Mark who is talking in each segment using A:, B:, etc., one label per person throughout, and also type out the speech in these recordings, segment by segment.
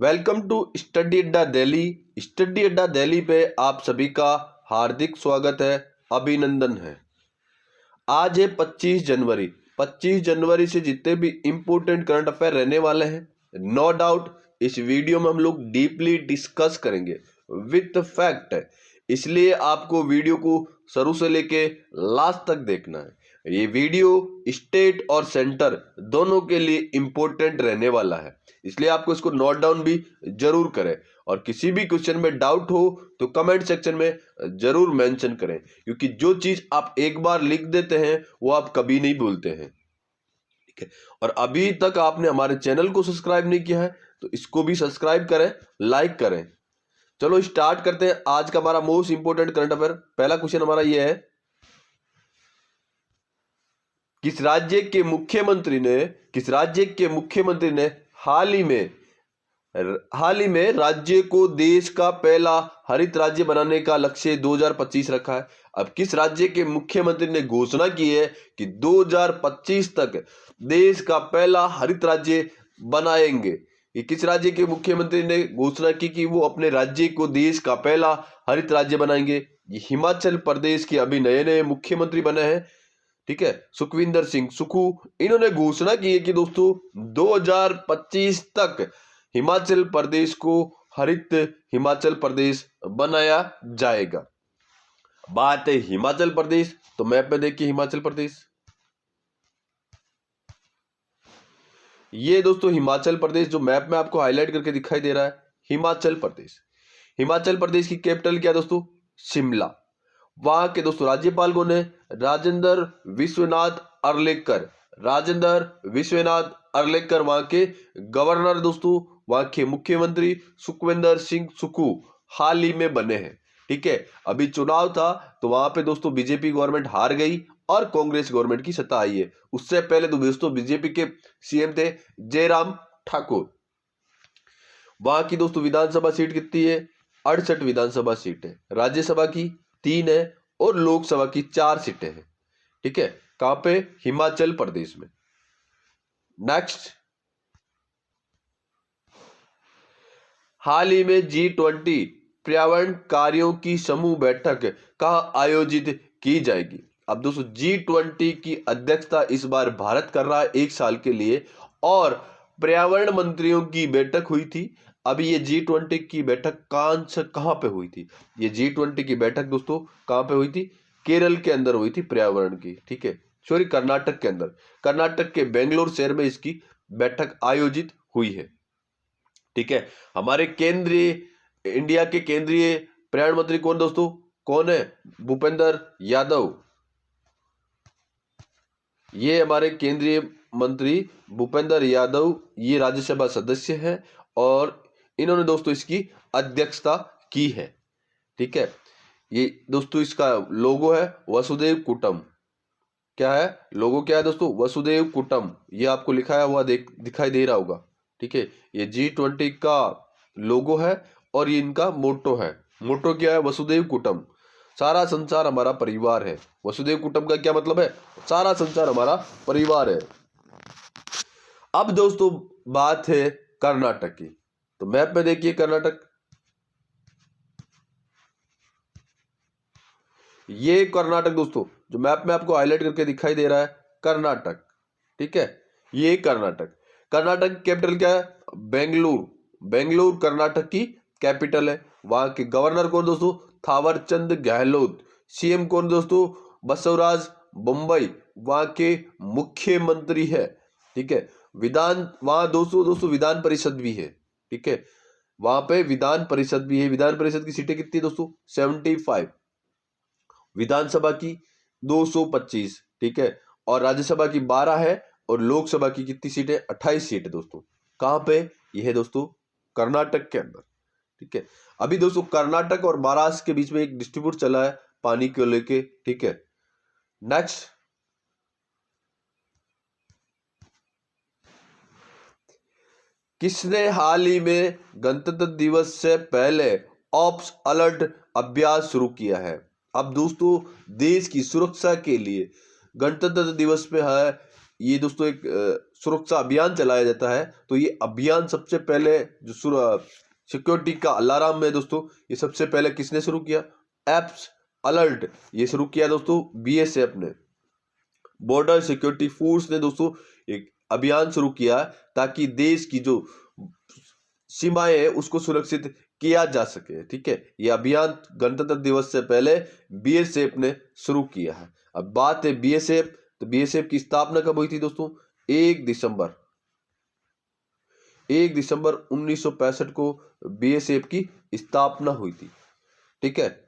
A: Welcome to study अड्डा Delhi. Study अड्डा दिल्ली पे आप सभी का हार्दिक स्वागत है, अभिनंदन है। आज है 25 जनवरी। 25 जनवरी से जितने भी इम्पोर्टेंट करंट अफेयर रहने वाले हैं, नो डाउट इस वीडियो में हम लोग डीपली डिस्कस करेंगे विथ फैक्ट। इसलिए आपको वीडियो को शुरू से लेके लास्ट तक देखना है। ये वीडियो स्टेट और सेंटर दोनों के लिए इंपॉर्टेंट रहने वाला है, इसलिए आपको इसको नोट डाउन भी जरूर करें। और किसी भी क्वेश्चन में डाउट हो तो कमेंट सेक्शन में जरूर मेंशन करें, क्योंकि जो चीज आप एक बार लिख देते हैं वो आप कभी नहीं भूलते हैं। ठीक है, और अभी तक आपने हमारे चैनल को सब्सक्राइब नहीं किया है तो इसको भी सब्सक्राइब करें, लाइक करें। चलो स्टार्ट करते हैं आज का हमारा मोस्ट इंपोर्टेंट करंट अफेयर। पहला क्वेश्चन हमारा यह है, किस राज्य के मुख्यमंत्री ने हाल ही में राज्य को देश का पहला हरित राज्य बनाने का लक्ष्य 2025 रखा है। अब किस राज्य के मुख्यमंत्री ने घोषणा की है कि 2025 तक देश का पहला हरित राज्य बनाएंगे? कि किस राज्य के मुख्यमंत्री ने घोषणा की कि वो अपने राज्य को देश का पहला हरित राज्य बनाएंगे? ये हिमाचल प्रदेश के अभी नए नए मुख्यमंत्री बने हैं। ठीक है, सुखविंदर सिंह सुक्खू। इन्होंने घोषणा की है कि दोस्तों 2025 तक हिमाचल प्रदेश को हरित हिमाचल प्रदेश बनाया जाएगा। बात है हिमाचल प्रदेश, तो मैप में देखिए हिमाचल प्रदेश। ये दोस्तों हिमाचल प्रदेश जो मैप में आपको हाईलाइट करके दिखाई दे रहा है, हिमाचल प्रदेश। हिमाचल प्रदेश की कैपिटल क्या है दोस्तों? शिमला। वहां के दोस्तों राज्यपाल कौन है? राजेंद्र विश्वनाथ अर्लेकर। वहां के गवर्नर दोस्तों, वहां के मुख्यमंत्री सुखविंदर सिंह सुक्खू हाल ही में बने हैं। ठीक है, अभी चुनाव था तो वहां पे दोस्तों बीजेपी गवर्नमेंट हार गई और कांग्रेस गवर्नमेंट की सत्ता आई है। उससे पहले तो दोस्तों बीजेपी के सीएम थे जयराम ठाकुर। वहां की दोस्तों विधानसभा सीट कितनी है? 68 विधानसभा सीट है। राज्यसभा की 3 है और लोकसभा की 4 सीटें हैं। ठीक है, कहां पे? हिमाचल प्रदेश में। नेक्स्ट, हाल ही में G20 पर्यावरण कार्यों की समूह बैठक कहां आयोजित की जाएगी? अब दोस्तों G20 की अध्यक्षता इस बार भारत कर रहा है 1 साल के लिए, और पर्यावरण मंत्रियों की बैठक हुई थी। अभी ये G20 की बैठक कहां पे हुई थी? ये G20 की बैठक दोस्तों कहां पे हुई थी? केरल के अंदर हुई थी पर्यावरण की। ठीक है, सॉरी, कर्नाटक के अंदर, कर्नाटक के बेंगलोर शहर में इसकी बैठक आयोजित हुई है। ठीक है, हमारे इंडिया के केंद्रीय पर्यावरण मंत्री कौन दोस्तों? कौन है? भूपेंद्र यादव। ये हमारे केंद्रीय मंत्री भूपेंद्र यादव, ये राज्यसभा सदस्य हैं और इन्होंने दोस्तों इसकी अध्यक्षता की है। ठीक है, ये दोस्तों इसका लोगो है वसुदेव कुटुंब। क्या है लोगो? क्या है दोस्तों? वसुदेव कुटुंब। ये आपको लिखा हुआ दिखाई दे रहा होगा। ठीक है, ये G20 का लोगो है और ये इनका मोटो है। मोटो क्या है? वसुदेव कुटुंब। सारा संसार हमारा परिवार है। वसुदेव कुटुंब का क्या मतलब है? सारा संसार हमारा परिवार है। अब दोस्तों बात है कर्नाटक की, तो मैप में देखिए कर्नाटक। ये कर्नाटक दोस्तों जो मैप में आपको हाईलाइट करके दिखाई दे रहा है, कर्नाटक। ठीक है, ये कर्नाटक कैपिटल क्या है? बेंगलुरु कर्नाटक की कैपिटल है। वहां के गवर्नर कौन दोस्तों? थावरचंद गहलोत। सीएम कौन दोस्तों? बसवराज बोम्मई वहां के मुख्यमंत्री है। ठीक है, वहां दोस्तों विधान परिषद भी है। ठीक है, वहां पे विधान परिषद भी है। विधान परिषद की सीटें कितनी दोस्तों? 75। विधानसभा की 225। ठीक है, और राज्यसभा की 12 है और लोकसभा की कितनी सीटें? 28 सीटें दोस्तों। कहां पे? यह है दोस्तों कर्नाटक के अंदर। ठीक है, अभी दोस्तों कर्नाटक और महाराष्ट्र के बीच में एक डिस्प्यूट चला है पानी को लेके। ठीक है, नेक्स्ट, किसने हाल ही में गणतंत्र दिवस से पहले ऑप्स अलर्ट अभ्यास शुरू किया है? अब दोस्तों देश की सुरक्षा के लिए गणतंत्र दिवस पे है ये दोस्तों एक सुरक्षा अभियान चलाया जाता है, तो ये अभियान सबसे पहले जो सिक्योरिटी का अलार्म है दोस्तों, ये सबसे पहले किसने शुरू किया? एप्स अलर्ट ये शुरू किया दोस्तों बीएसएफ ने। बॉर्डर सिक्योरिटी फोर्स ने दोस्तों एक अभियान शुरू किया ताकि देश की जो सीमाएं है उसको सुरक्षित किया जा सके। ठीक है, यह अभियान गणतंत्र दिवस से पहले बीएसएफ ने शुरू किया है। अब बात है बीएसएफ, तो बीएसएफ की स्थापना कब हुई थी दोस्तों? 1 दिसंबर 1965 को बीएसएफ की स्थापना हुई थी। ठीक है,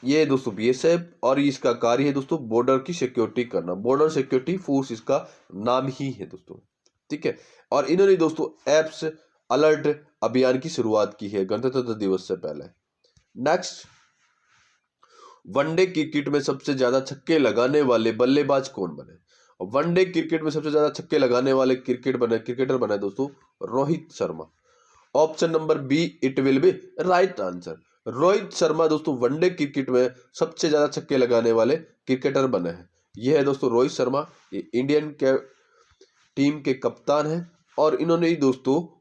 A: ये दोस्तों बीएसएफ और इसका कार्य है दोस्तों बॉर्डर की सिक्योरिटी करना। बॉर्डर सिक्योरिटी फोर्स इसका नाम ही है दोस्तों। ठीक है, और इन्होंने दोस्तों एप्स अलर्ट अभियान की शुरुआत की है गणतंत्र दिवस से पहले। नेक्स्ट, वनडे क्रिकेट में सबसे ज्यादा छक्के लगाने वाले बल्लेबाज कौन बने? वनडे क्रिकेट में सबसे ज्यादा छक्के लगाने वाले क्रिकेटर बने दोस्तों Rohit Sharma. Option number B it will be right answer. Rohit Sharma दोस्तों वनडे क्रिकेट में सबसे ज्यादा छक्के लगाने वाले क्रिकेटर बने हैं। यह है दोस्तों रोहित शर्मा, ये इंडियन के टीम के कप्तान हैं और इन्होंने ही दोस्तों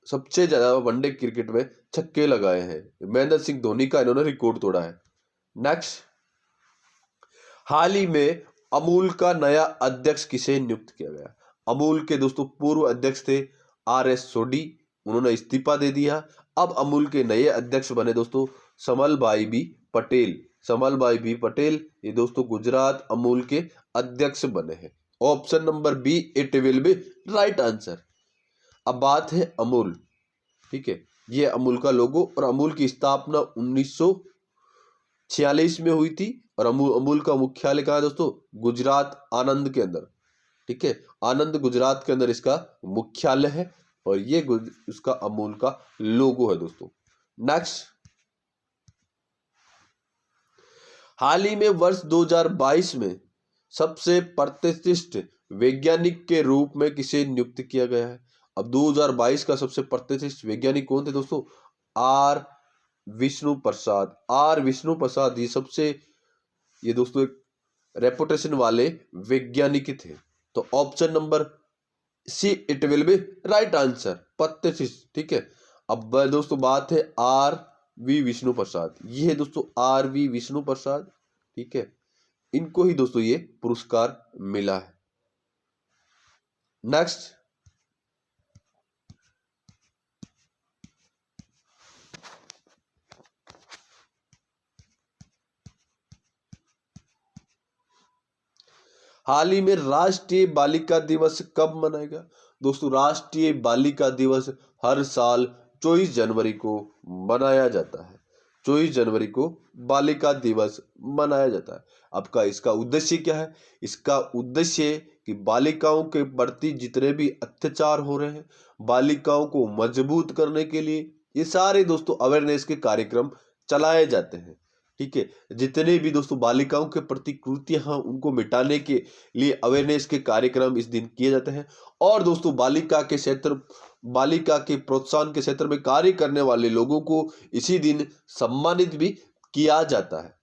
A: सबसे ज्यादा वनडे क्रिकेट में छक्के लगाए हैं। महेंद्र सिंह धोनी का इन्होंने रिकॉर्ड तोड़ा है। नेक्स्ट, हाल ही में अमूल का नया अध्यक्ष किसे नियुक्त किया गया? अमूल के दोस्तों पूर्व अध्यक्ष थे RS सोडी, उन्होंने इस्तीफा दे दिया। अब अमूल के नए अध्यक्ष बने दोस्तों समलभाई बी पटेल। समलभाई बी पटेल ये दोस्तों गुजरात अमूल के अध्यक्ष बने हैं। Option number B it will be right answer. अब बात है अमूल। ठीक है, ये अमूल का लोगो और अमूल की स्थापना 1946 में हुई थी और अमूल का मुख्यालय कहाँ है दोस्तों? गुजरात आनंद के अंदर। ठीक है, आनंद गुजरात के अंदर इसका मुख्यालय है और ये उसका अमूल का लोगो है दोस्तों। नेक्स्ट, हाल ही में वर्ष 2022 में सबसे प्रतिष्ठित वैज्ञानिक के रूप में किसे नियुक्त किया गया है? अब 2022 का सबसे प्रतिष्ठित वैज्ञानिक कौन थे दोस्तों? आर विष्णु प्रसाद ये दोस्तों एक रेपुटेशन वाले वैज्ञानिक थे। तो option number see it will be right answer, प्रतिष्ठित। ठीक है, अब दोस्तों बात है RV विष्णु प्रसाद। ये है दोस्तों RV विष्णु प्रसाद। ठीक है, इनको ही दोस्तों ये पुरस्कार मिला है। नेक्स्ट, हाल ही में राष्ट्रीय बालिका दिवस कब मनाएगा? दोस्तों राष्ट्रीय बालिका दिवस हर साल 24 जनवरी को मनाया जाता है। 24 जनवरी को बालिका दिवस मनाया जाता है। आपका इसका उद्देश्य क्या है? इसका उद्देश्य कि बालिकाओं के प्रति जितने भी अत्याचार हो रहे हैं, बालिकाओं को मजबूत करने के लिए ये सारे दोस्तों अवेयरनेस के कार्यक्रम चलाए जाते हैं। ठीक है, जितने भी दोस्तों बालिकाओं के प्रति कृत्य हैं उनको मिटाने के लिए अवेयरनेस के कार्यक्रम इस दिन किए जाते हैं। और दोस्तों बालिका के प्रोत्साहन के क्षेत्र में कार्य करने वाले लोगों को इसी दिन सम्मानित भी किया जाता है।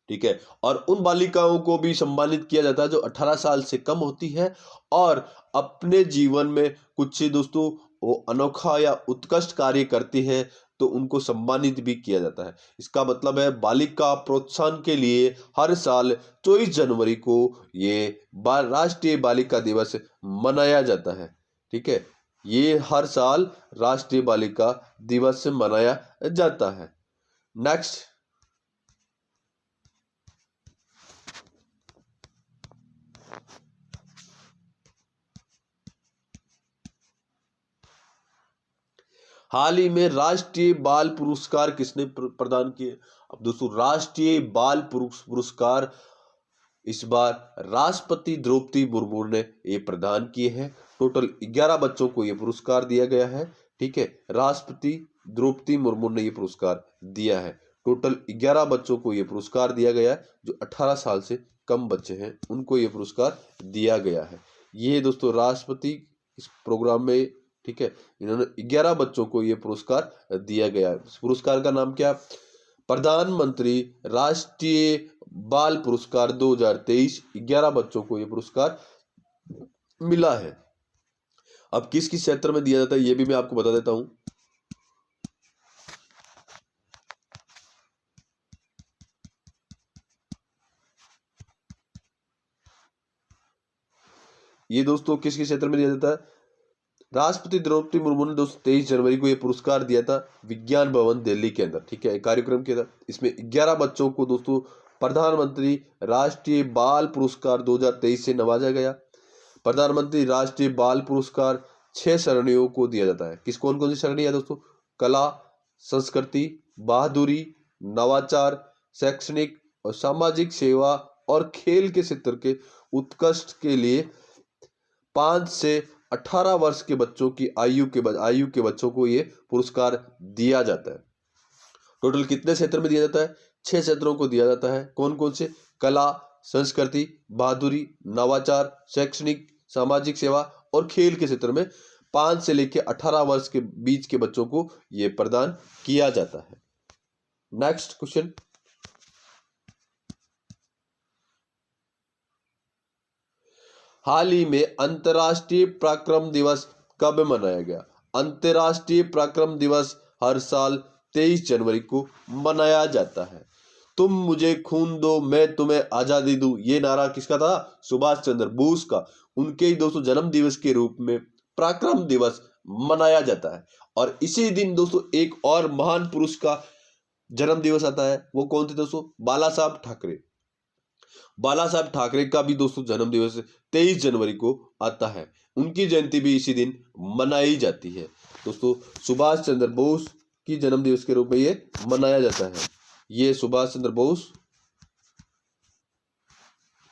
A: ठीक है, और उन बालिकाओं को भी सम्मानित किया जाता है जो 18 साल से कम होती है और अपने जीवन में कुछ दोस्तों वो अनोखा या उत्कृष्ट कार्य करती है, तो उनको सम्मानित भी किया जाता है। इसका मतलब है बालिका प्रोत्साहन के लिए हर साल 24 जनवरी को ये राष्ट्रीय बालिका दिवस मनाया जाता है। ठीक है, ये हर साल राष्ट्रीय बालिका दिवस मनाया जाता है। नेक्स्ट, हाल ही में राष्ट्रीय बाल पुरस्कार किसने प्रदान किए? अब दोस्तों राष्ट्रीय बाल पुरस्कार इस बार राष्ट्रपति द्रौपदी मुर्मू ने ये प्रदान किए हैं। टोटल 11 बच्चों को ये पुरस्कार दिया गया है। ठीक है, राष्ट्रपति द्रौपदी मुर्मू ने ये पुरस्कार दिया है। टोटल 11 बच्चों को ये पुरस्कार दिया गया है, जो 18 साल से कम बच्चे हैं उनको ये पुरस्कार दिया गया है। ये दोस्तों राष्ट्रपति इस प्रोग्राम में, ठीक है, इन्होंने 11 बच्चों को ये पुरस्कार दिया गया है। इस पुरस्कार का नाम क्या? प्रधानमंत्री राष्ट्रीय बाल पुरस्कार 2023। 11 बच्चों को ये पुरस्कार मिला है। अब किस किस क्षेत्र में दिया जाता है ये भी मैं आपको बता देता हूं। ये दोस्तों किस किस क्षेत्र में दिया जाता है। राष्ट्रपति द्रौपदी मुर्मू ने दोस्तों 23 जनवरी को ये पुरस्कार दिया था विज्ञान भवन दिल्ली के अंदर, ठीक है, एक कार्यक्रम किया था। इसमें 11 बच्चों को दोस्तों प्रधानमंत्री राष्ट्रीय बाल पुरस्कार 2023 से नवाजा गया। प्रधानमंत्री राष्ट्रीय बाल पुरस्कार 6 श्रेणियों को दिया जाता है। किस कौन कौन सी श्रेणी है दोस्तों। कला, संस्कृति, बहादुरी, नवाचार, शैक्षणिक और सामाजिक सेवा और खेल के क्षेत्र के उत्कृष्ट के लिए 5 से 18 वर्ष के बच्चों की आयु के बच्चों को ये पुरस्कार दिया जाता है। टोटल कितने क्षेत्र में दिया जाता है। 6 क्षेत्रों को दिया जाता है। कौन कौन से। कला, संस्कृति, बहादुरी, नवाचार, शैक्षणिक, सामाजिक सेवा और खेल के क्षेत्र में 5 से लेकर 18 वर्ष के बीच के बच्चों को यह प्रदान किया जाता है। Next question. हाल ही में अंतर्राष्ट्रीय पराक्रम दिवस कब मनाया गया। अंतर्राष्ट्रीय पराक्रम दिवस हर साल 23 जनवरी को मनाया जाता है। तुम मुझे खून दो मैं तुम्हें आजादी दूं, ये नारा किसका था। सुभाष चंद्र बोस का। उनके ही दोस्तों जन्म दिवस के रूप में पराक्रम दिवस मनाया जाता है। और इसी दिन दोस्तों एक और महान पुरुष का जन्म दिवस आता है। वो कौन थे दोस्तों। बाला साहब ठाकरे। बाला साहब ठाकरे का भी दोस्तों जन्म दिवस 23 जनवरी को आता है। उनकी जयंती भी इसी दिन मनाई जाती है। दोस्तों सुभाष चंद्र बोस की जन्म दिवस के रूप में ये मनाया जाता है। ये सुभाष चंद्र बोस,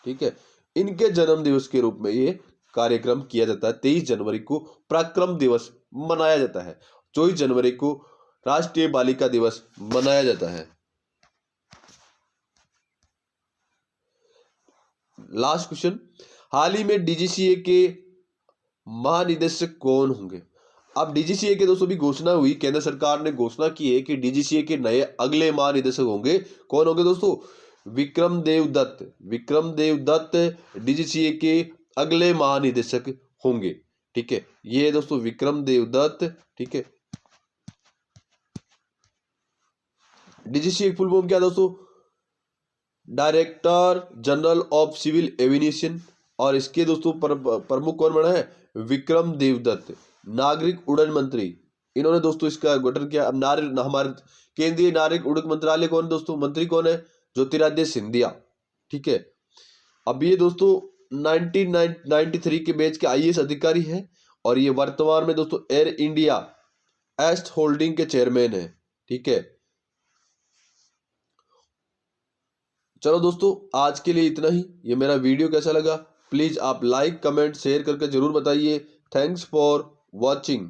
A: ठीक है, इनके जन्म दिवस के रूप में ये कार्यक्रम किया जाता है। 23 जनवरी को पराक्रम दिवस मनाया जाता है। 24 जनवरी को राष्ट्रीय बालिका दिवस मनाया जाता है। Last question. हाल ही में डीजीसीए के महानिदेशक कौन होंगे। अब डीजीसीए के दोस्तों भी घोषणा हुई। केंद्र सरकार ने घोषणा की है कि डीजीसीए के नए अगले महानिदेशक होंगे। कौन होंगे दोस्तों। विक्रम देव दत्त। विक्रम देव दत्त डीजीसीए के अगले महानिदेशक होंगे, ठीक है। ये दोस्तों विक्रम देव दत्त, ठीक है। डीजीसीए फुल फॉर्म क्या दोस्तों। Director general of civil aviation. और इसके दोस्तों प्रमुख कौन बना है। विक्रम देवदत्त। नागरिक उड्डयन मंत्री, इन्होंने दोस्तों इसका गठन किया। अब हमारे केंद्रीय नागरिक उड्डयन मंत्रालय कौन दोस्तों, मंत्री कौन है। ज्योतिरादित्य सिंधिया, ठीक है। अब ये दोस्तों 1993 के बैच के आईएएस अधिकारी है। और ये वर्तमान में दोस्तों एयर इंडिया एस्ट होल्डिंग के चेयरमैन है, ठीक है। चलो दोस्तों आज के लिए इतना ही। ये मेरा वीडियो कैसा लगा प्लीज आप लाइक, कमेंट, शेयर करके जरूर बताइए। Thanks for watching.